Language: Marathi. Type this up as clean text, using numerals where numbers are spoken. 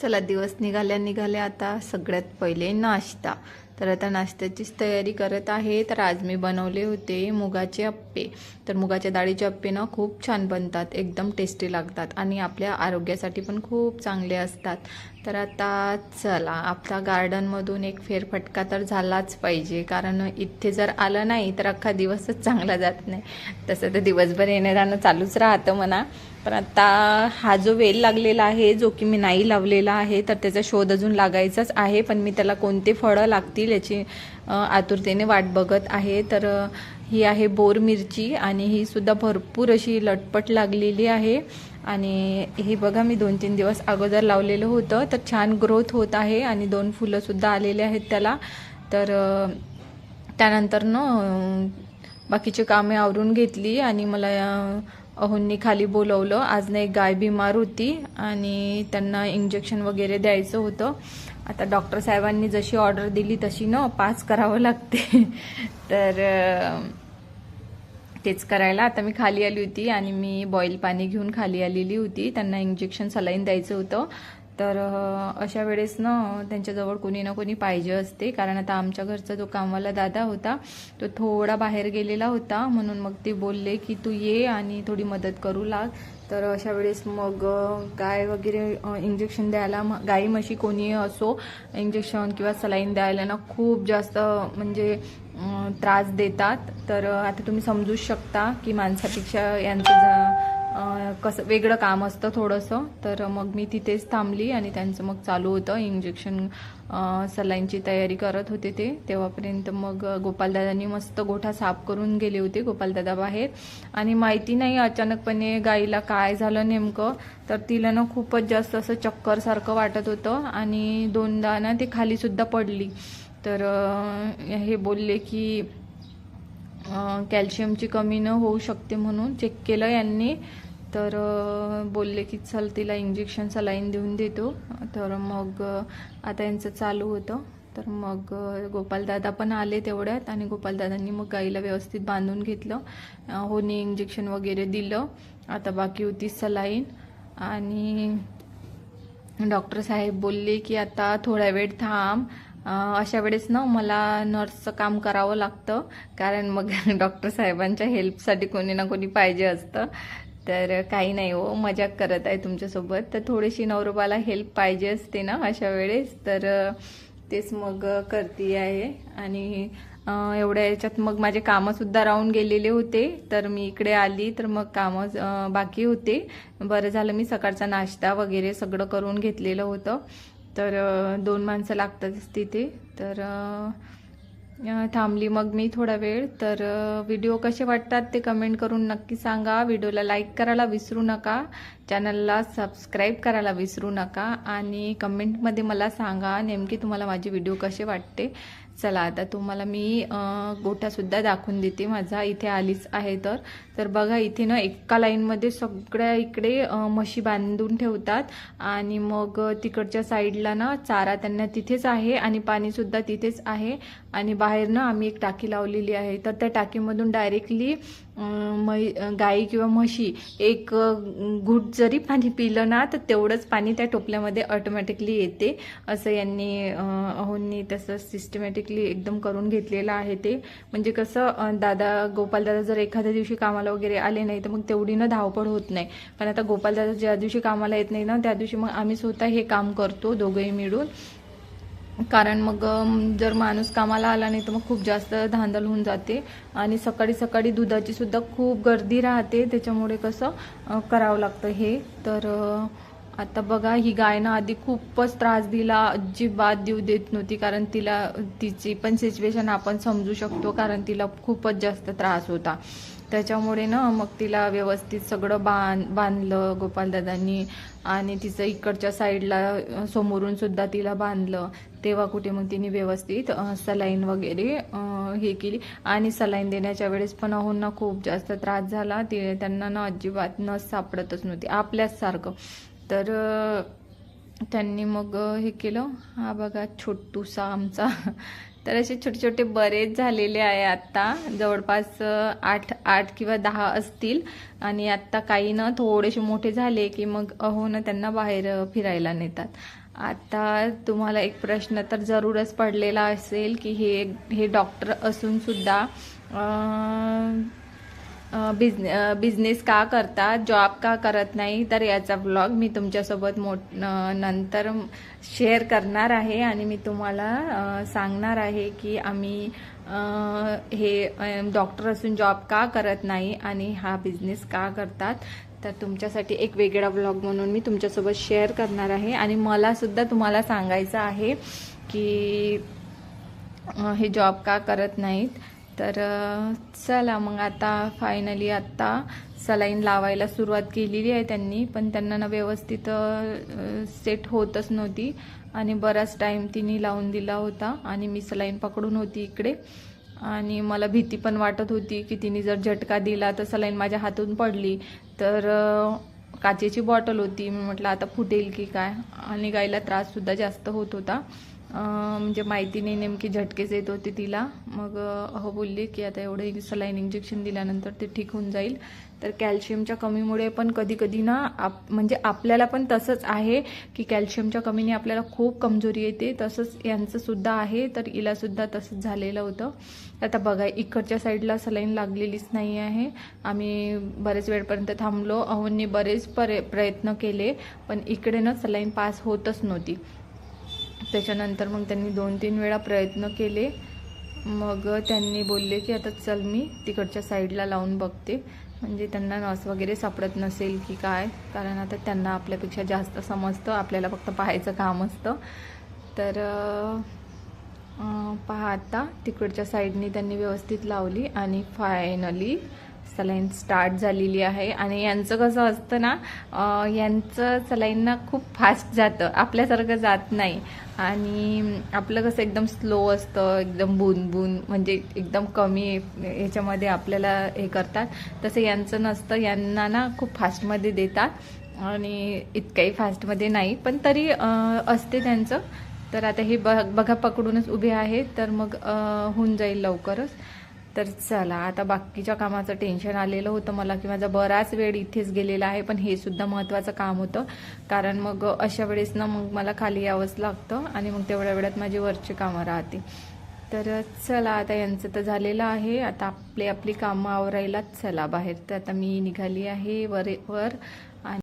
चला दिवस निघाल्या आता सगळ्यात पहिले नाश्ता. तर आता नाश्त्याचीच तयारी करत आहे. तर आज मी बनवले होते मुगाचे अप्पे. तर मुगाच्या डाळीचे अप्पे ना खूप छान बनतात, एकदम टेस्टी लागतात आणि आपल्या आरोग्यासाठी पण खूप चांगले असतात. तर आता चला आपला गार्डनमधून एक फेरफटका तर झालाच पाहिजे, कारण इथे जर आलं नाही तर अख्खा दिवसच चांगला जात नाही. तसं तर दिवसभर येणं जाणं चालूच राहतं म्हणा, पण आता हा जो वेल लागलेला आहे जो की मी नाही लावलेला आहे, तर त्याचा शोध अजून लागायचाच आहे. पण मी त्याला कोणते फळं लागतील याची आतुरतेने वाट बघत आहे. तर ही आहे बोर मिरची आणि ही सुद्धा भरपूर अशी लटपट लागलेली आहे. आणि हे बघा मी 2-3 दिवस अगोदर लावलेलं होतं, तर छान ग्रोथ होत आहे आणि 2 फुलंसुद्धा आलेले आहेत त्याला. तर त्यानंतर बाकीची कामे आवरून घेतली आणि मला अहोंनी खाली बोलवलं. आज ना एक गाय बिमार होती आणि त्यांना इंजेक्शन वगैरे द्यायचं होतं. आता डॉक्टर साहेबांनी जशी ऑर्डर दिली तशी पास करावं लागते. तर तेच करायला आता मी खाली आली होती आणि मी बॉईल पाणी घेऊन खाली आलेली होती. त्यांना इंजेक्शन सलाईन द्यायचं होतं. तर अशा वेळेस त्यांच्याजवळ कोणी ना कोणी पाहिजे असते, कारण आता आमच्या घरचा जो कामवाला दादा होता तो थोडा बाहेर गेलेला होता, म्हणून मग ते बोलले की तू ये आणि थोडी मदत करू लाग. तर अशा वेळेस मग गाय वगैरे इंजेक्शन द्यायला, गाई म्हशी कोणी असो, इंजेक्शन किंवा सलाईन द्यायला खूप जास्त म्हणजे त्रास देतात. तर आता तुम्ही समजूच शकता की माणसापेक्षा यांचं कसं वेगळं काम असतं थोडंसं. तर मग मी तिथेच थांबली आणि त्यांचं मग चालू होतं इंजेक्शन, सलाईनची तयारी करत होते ते. तेव्हापर्यंत मग गोपालदादांनी मस्त गोठा साफ करून गेले होते गोपालदादा बाहेर. आणि माहिती नाही अचानकपणे गाईला काय झालं नेमकं, तर तिला खूपच जास्त असं चक्करसारखं वाटत होतं आणि 2दा ते खालीसुद्धा पडली. तर हे बोलले की कॅल्शियमची कमी होऊ शकते म्हणून चेक केलं यांनी. तर बोलले की चल तिला इंजेक्शन सलाईन देऊन देतो. तर मग आता यांचं चालू होतं. तर मग गोपालदादा पण आले तेवढ्यात आणि गोपालदादांनी मग गाईला व्यवस्थित बांधून घेतलं. होनी इंजेक्शन वगैरे दिलं. आता बाकी होती सलाईन आणि डॉक्टर साहेब बोलले की आता थोडा वेळ थांब. अशा वेळेस मला नर्सचं काम करावं लागतं, कारण मग डॉक्टर साहेबांच्या हेल्पसाठी कोणी ना कोणी पाहिजे असतं. तर काही नाही हो, मजाक करत आहे तुमच्यासोबत. तर थोडीशी नवरोबाला हेल्प पाहिजे असते ना अशा वेळेस, तर तेच मग करते आहे. आणि एवढ्या याच्यात मग माझे कामंसुद्धा राहून गेलेले होते. तर मी इकडे आली तर मग कामं बाकी होते. बरं झालं मी सकाळचा नाश्ता वगैरे सगळं करून घेतलेलं होतं. तर 2 माणसं लागतातच तिथे. तर थांबली मग मी थोडा वेळ. तर व्हिडिओ कसे वाटतात ते कमेंट करून नक्की सांगा. व्हिडिओला लाईक करायला विसरू नका, चॅनलला सबस्क्राईब करायला विसरू नका आणि कमेंटमध्ये मला सांगा नेमकी तुम्हाला माझे व्हिडिओ कसे वाटते. चला आता तुम्हाला मी गोठासुद्धा दाखवून देते माझा. इथे आलीच आहे तर बघा इथे एका लाईनमध्ये सगळ्या इकडे म्हशी बांधून ठेवतात आणि मग तिकडच्या साईडला चारा त्यांना तिथेच आहे आणि पाणीसुद्धा तिथेच आहे. आणि बाहेर आम्ही एक टाकी लावलेली आहे. तर त्या टाकीमधून डायरेक्टली गाई किंवा म्हशी एक घूट जरी पाणी पिलं तर तेवढंच पाणी त्या टोपल्यामध्ये ऑटोमॅटिकली येते. असं यांनी अहोंनी तसं सिस्टमॅटिकली एकदम करून घेतलेलं आहे ते. म्हणजे कसं गोपालदादा जर एखाद्या दिवशी कामाला वगैरे आले नाही तर मग तेवढी धावपळ होत नाही. पण आता गोपालदादा ज्या दिवशी कामाला येत नाही त्या दिवशी मग आम्ही स्वतः हे काम करतो दोघंही मिळून. कारण मग जर माणूस कामाला आला नाही तर मग खूप जास्त धांदल होऊन जाते आणि सकाळी सकाळी दुधाची सुद्धा खूप गर्दी राहते, त्याच्यामुळे कसं करावं लागतं हे. तर आता बघा ही गाय आधी खूपच त्रास दिला, अजिबात देऊ देत नव्हती, कारण तिची पण सिच्युएशन आपण समजू शकतो, कारण तिला खूपच जास्त त्रास होता. त्याच्यामुळे मग तिला व्यवस्थित सगळं बांधलं गोपालदादांनी आणि तिचं इकडच्या साईडला समोरून सुद्धा तिला बांधलं. तेव्हा कुठे मग तिने व्यवस्थित सलाईन वगैरे हे केली. आणि सलाईन देण्याच्या वेळेस पण अहोंना खूप जास्त त्रास झाला. त्यांना अजिबात नस सापडतच नव्हती आपल्याच सारखं. तर त्यांनी मग हे केलं. हा बघा छोटूसा आमचा तर असे छोटे छोटे बरेच झालेले आहे आता, जवळपास 8 किंवा 10 असतील. आणि आत्ता काही ना थोडेसे मोठे झाले की मग ना त्यांना बाहेर फिरायला नेतात. आता तुम्हाला एक प्रश्न तर जरूरच पडलेला असेल की हे डॉक्टर असून सुद्धा बिझनेस का करतात, जॉब का करत नाही. तर याचा व्लॉग मी तुमच्यासोबत नंतर शेअर करणार आहे आणि मी तुम्हाला सांगणार आहे की आम्ही हे डॉक्टर असून जॉब का करत नाही आणि हा बिझनेस का करतात. तर तुमच्यासाठी एक वेगळा व्लॉग म्हणून मी तुमच्यासोबत शेअर करणार आहे. आणि मला सुद्धा तुम्हाला सांगायचं आहे की हे जॉब का करत नाहीत. तर चला मग आता फायनली आत्ता सलाईन लावायला सुरुवात केलेली आहे त्यांनी, पण त्यांना ना व्यवस्थित सेट होतच नव्हती आणि बराच टाईम तिने लावून दिला होता. आणि मी सलाईन पकडून होती इकडे आणि मला भीती पण वाटत होती की तिने जर झटका दिला तर सलाईन माझ्या हातून पडली तर काचेची बॉटल होती, मी म्हटलं आता फुटेल की काय. आणि गायला त्राससुद्धा जास्त होत होता, म्हणजे माहिती नाही नेमकी झटकेच येत होते तिला. मग बोलली की आता एवढं सलाईन इंजेक्शन दिल्यानंतर ते ठीक होऊन जाईल. तर कॅल्शियमच्या कमीमुळे पण कधी कधी ना म्हणजे आपल्याला पण तसंच आहे की कॅल्शियमच्या कमीने आपल्याला खूप कमजोरी येते. तसंच यांचं सुद्धा आहे, तर हिलासुद्धा तसंच झालेलं होतं. आता बघा इकडच्या साईडला सलाईन लागलेलीच नाही आहे. आम्ही बरेच वेळपर्यंत थांबलो, अहोंनी बरेच प्रयत्न केले पण इकडे ना सलाईन पास होतच नव्हती. त्याच्यानंतर मग त्यांनी 2-3 वेळा प्रयत्न केले. मग त्यांनी बोलले की आता चल मी तिकडच्या साईडला लावून बघते, म्हणजे त्यांना नस वगैरे सापडत नसेल की काय, कारण आता त्यांना आपल्यापेक्षा जास्त समजतं, आपल्याला फक्त पाहायचं काम असतं. तर पहा आता तिकडच्या साईडनी त्यांनी व्यवस्थित लावली आणि फायनली सलाईन स्टार्ट झालेली आहे. आणि यांचं कसं असतं ना, यांचं सलाईन ना खूप फास्ट जातं, आपल्यासारखं जात नाही. आणि आपलं कसं एकदम स्लो असतं, एकदम बुनबुन, म्हणजे एकदम कमी याच्यामध्ये आपल्याला हे करतात. तसं यांचं नसतं, यांना ना खूप फास्टमध्ये देतात आणि इतकंही फास्टमध्ये नाही, पण तरी असते त्यांचं. तर आता हे बघा पकडूनच उभे आहेत, तर मग होऊन जाईल लवकरच. तर चला आता बाकीच्या कामाचं टेन्शन आलेलं होतं मला की माझा बराच वेळ इथेच गेलेला आहे, पण हे सुद्धा महत्त्वाचं काम होतं. कारण मग अशा वेळेस ना मग मला खाली यावंच लागतं आणि मग तेवढ्या वेळात माझी वरची कामं राहते. तर चला आता यांचं तर झालेलं आहे, आता आपली कामं आवरायलाच चला बाहेर. तर आता मी निघाली आहे वर